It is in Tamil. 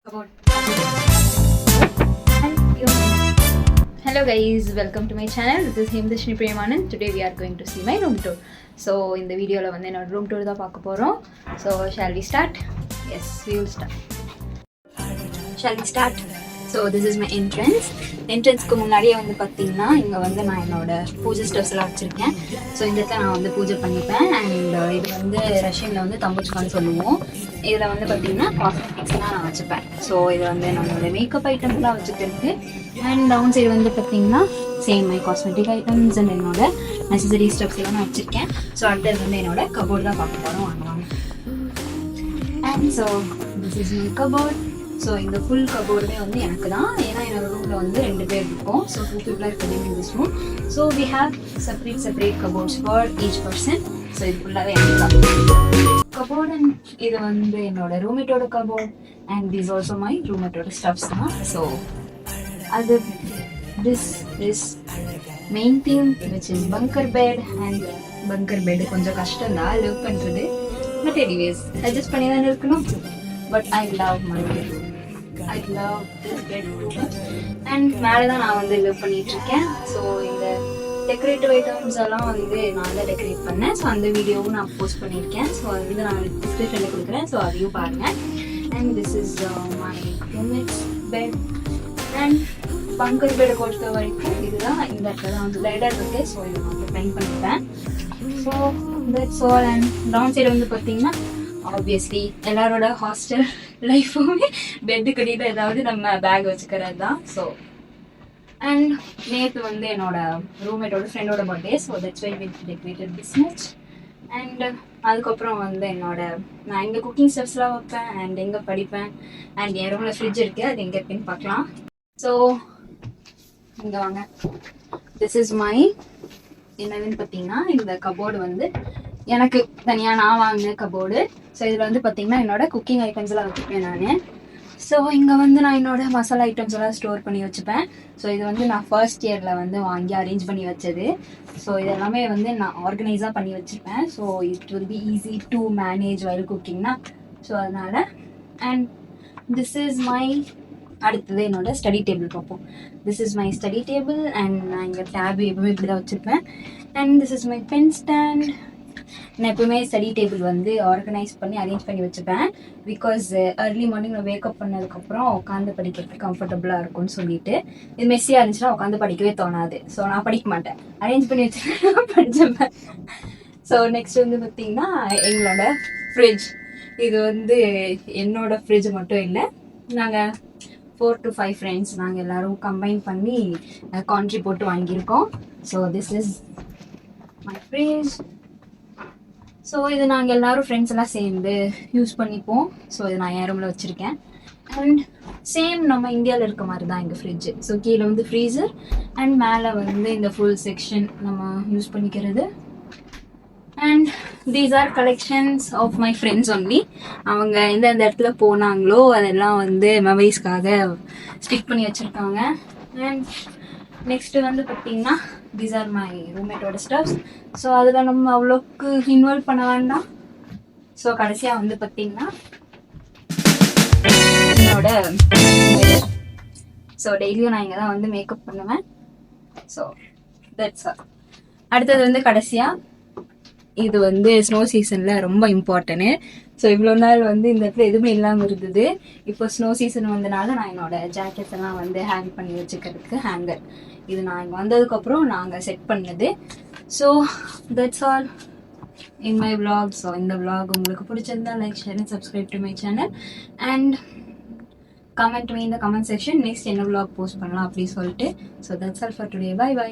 about hello guys, welcome to my channel. This is Himdashni Premanan. Today we are going to see my room tour. So in the video la vande na room tour da paaka porom. So shall we start? Yes, we will start. Shall we start? So this is my entrance. என்ட்ரன்ஸ்க்கு முன்னாடியே வந்து பார்த்தீங்கன்னா இங்கே வந்து நான் என்னோட பூஜை ஸ்டெப்ஸ் எல்லாம் வச்சுருக்கேன். ஸோ இந்த இடத்துல நான் வந்து பூஜை பண்ணிப்பேன். அண்ட் இது வந்து ரஷ்யனில் வந்து தம்புச்கான்னு சொல்லுவோம். இதில் வந்து பார்த்தீங்கன்னா காஸ்மெட்டிக்ஸ்லாம் நான் வச்சுப்பேன். ஸோ இது வந்து நம்மளோட மேக்கப் ஐட்டம்ஸ்லாம் வச்சுருக்கு. அண்ட் டவுன் சைடு வந்து பார்த்தீங்கன்னா same my cosmetic items and என்னோட நெசசரி ஸ்டெப்ஸ் எல்லாம் நான் வச்சுருக்கேன். ஸோ அடுத்தது வந்து என்னோட கபோர்டு தான் பார்க்க போகிறோம். வாங்குவாங்க. And so this is my cupboard. So இந்த ஃபுல் கபோர்டுமே வந்து எனக்கு தான். ஏன்னா என்னோட ரூமில் வந்து 2 பேர் இருக்கும். So 2 people are living in this room. So we have separate cupboards for each person. So இது ஃபுல்லாகவே எனக்கு தான் கபோர்ட். அண்ட் இது வந்து என்னோட ரூம்மேட்டோட cupboard. And this also my ரூம்மேட்டோட ஸ்டப்ஸ் தான். ஸோ அது this is main thing which is bunker bed. And bunker bed கொஞ்சம் கஷ்டம் தான் லிவ் பண்ணுறது. பட் எனிவேஸ் அட்ஜஸ்ட் பண்ணி தான் இருக்கணும். But I love my bed. I love this bed too much. And மேலே தான் நான் வந்து லிவ் பண்ணிட்டு இருக்கேன். ஸோ இந்த டெக்கரேட்டிவ் ஐட்டம்ஸ் எல்லாம் வந்து நான் தான் டெக்கரேட் பண்ணேன். ஸோ அந்த வீடியோவும் நான் போஸ்ட் பண்ணியிருக்கேன். ஸோ அது வந்து நான் டிஸ்கிரிப்ஷனில் கொடுக்குறேன். ஸோ அதையும் பாருங்கள். And this is my roommates bed. And bunker பெட்டை பொறுத்த வரைக்கும் இதுதான் இந்த இடத்துல தான் வந்து லைடர் இருக்கு. ஸோ இதை நான் வந்து ட்ரைன் பண்ணிப்பேன். So that's all. And down side வந்து பார்த்தீங்கன்னா ஆப்வியஸ்லி எல்லாரோட ஹாஸ்டல் லைஃபுமே பெட்டு கட்டிட்டு ஏதாவது நம்ம பேக் வச்சுக்கிறது தான். ஸோ அண்ட் நேற்று வந்து என்னோட ரூம்மேட்டோட ஃப்ரெண்டோட birthday. So that's why we decorated this much. And அதுக்கப்புறம் வந்து நான் எங்கே குக்கிங் ஸ்டெப்ஸ்லாம் வைப்பேன் அண்ட் எங்கே படிப்பேன். அண்ட் என் ரூமில் ஃப்ரிட்ஜ் இருக்குது. அது எங்கே இருக்குன்னு பார்க்கலாம். ஸோ இங்கே வாங்க. திஸ் இஸ் மை என்னதுன்னு பார்த்தீங்கன்னா இந்த கபோர்டு வந்து எனக்கு தனியாக நான் வாங்கின கபோர்டு. ஸோ இதில் வந்து பார்த்தீங்கன்னா என்னோட குக்கிங் ஐட்டம்ஸ் எல்லாம் வச்சுப்பேன் நான். ஸோ இங்கே வந்து நான் என்னோட மசாலா ஐட்டம்ஸ் எல்லாம் ஸ்டோர் பண்ணி வச்சுப்பேன். ஸோ இது வந்து நான் ஃபர்ஸ்ட் இயரில் வந்து வாங்கி அரேஞ்ச் பண்ணி வச்சது. ஸோ இதெல்லாமே வந்து நான் ஆர்கனைஸாக பண்ணி வச்சுப்பேன். So it will be easy to manage while குக்கிங்னா. ஸோ அதனால் அண்ட் திஸ் இஸ் மை அடுத்தது என்னோட ஸ்டடி டேபிள் பார்ப்போம். This is my study table. And நான் இங்கே டேப் எப்பவுமே இப்படி தான் வச்சுருப்பேன். And this is my pen stand. நான் எப்பவுமே ஸ்டடி டேபிள் வந்து ஆர்கனைஸ் பண்ணி அரேஞ்ச் பண்ணி வச்சுப்பேன். பிகாஸ் ஏர்லி மார்னிங் நான் வேக்கப் பண்ணதுக்கப்புறம் உட்காந்து படிக்கிறதுக்கு கம்ஃபர்டபுளாக இருக்கும்னு சொல்லிட்டு. இது மெஸ்ஸியாக இருந்துச்சுன்னா உட்காந்து படிக்கவே தோணாது. ஸோ நான் படிக்க மாட்டேன். அரேஞ்ச் பண்ணி வச்சுட்டு படிச்சுப்பேன். ஸோ நெக்ஸ்ட் வந்து பார்த்தீங்கன்னா எங்களோட ஃப்ரிட்ஜ். இது வந்து என்னோட ஃப்ரிட்ஜ் மட்டும் இல்லை. நாங்கள் 4 to 5 ஃப்ரெண்ட்ஸ் நாங்கள் எல்லோரும் கம்பைன் பண்ணி கான்ட்ரி போட்டு வாங்கியிருக்கோம். So this is my fridge. So இது நாங்கள் எல்லோரும் ஃப்ரெண்ட்ஸ் எல்லாம் சேர்ந்து யூஸ் பண்ணிப்போம். ஸோ இது நான் என் ரூமில் வச்சுருக்கேன். அண்ட் சேம் நம்ம இந்தியாவில் இருக்க மாதிரி தான் எங்கள் ஃப்ரிட்ஜு. ஸோ கீழே வந்து ஃப்ரீசர் அண்ட் மேலே வந்து இந்த ஃபுல் செக்ஷன் நம்ம யூஸ் பண்ணிக்கிறது. And these are collections of my friends only. அவங்க எந்தெந்த இடத்துல போனாங்களோ அதெல்லாம் வந்து மெமரிஸ்க்காக ஸ்டிக் பண்ணி வச்சுருக்காங்க. அண்ட் நெக்ஸ்ட்டு வந்து பார்த்தீங்கன்னா தீஸ் ஆர் மை ரூம்மேட்டோட ஸ்டப்ஸ். ஸோ அதில் நம்ம அவ்வளோக்கு இன்வால்வ் பண்ண வேண்டாம். ஸோ கடைசியாக வந்து பார்த்தீங்கன்னா என்னோட ஸோ டெய்லியும் நான் இங்கே தான் வந்து மேக்கப் பண்ணுவேன். So that's all. அடுத்தது வந்து கடைசியாக இது வந்து ஸ்னோ சீசனில் ரொம்ப இம்பார்ட்டன்ட்டு. ஸோ இவ்வளோ நாள் வந்து இந்த இடத்துல எதுவுமே இல்லாமல் இருந்தது. இப்போ ஸ்னோ சீசன் வந்தனால நான் என்னோட ஜாக்கெட்ஸ் எல்லாம் வந்து ஹேங் பண்ணி வச்சுக்கிறதுக்கு ஹேங்கர். இது நான் இங்கே வந்ததுக்கப்புறம் நாங்கள் செட் பண்ணது. So that's all in my vlog. So இந்த vlog உங்களுக்கு பிடிச்சிருந்தா like share and subscribe to my channel. And comment me இந்த கமெண்ட் செக்ஷன் நெக்ஸ்ட் என்ன vlog போஸ்ட் பண்ணலாம் அப்படின்னு சொல்லிட்டு. So that's all for today. Bye by.